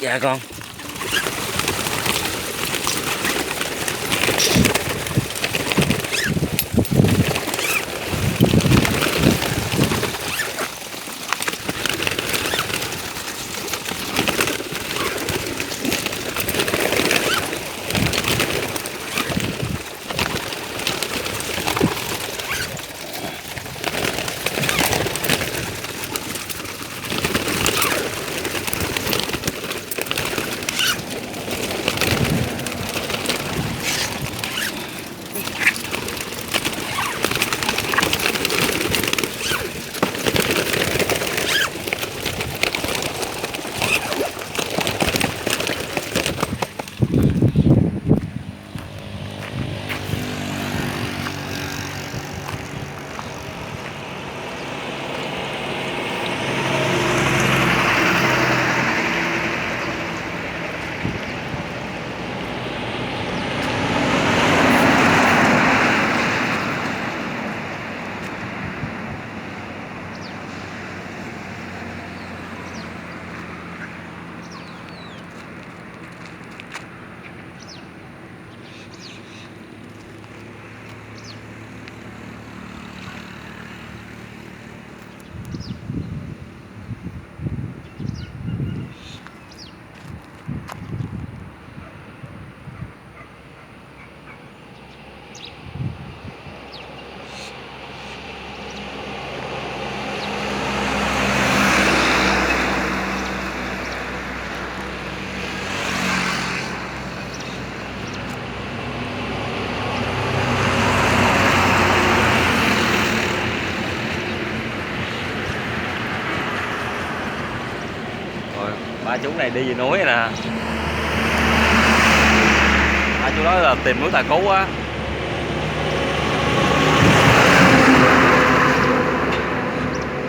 Dạ con. Ba chú này đi về núi nè, ba chú nói là tìm núi Tà Cú á.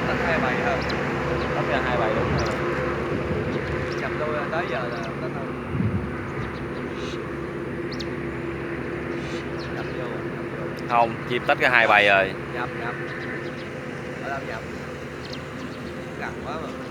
Tất 2 bài hơn. Tất ra 2 bài đúng rồi. Chập tôi tới giờ là tới đâu. Nhập vô. Không, chim tách ra 2 bài rồi. Nhập. Ở đâu nhập? Gần quá mà.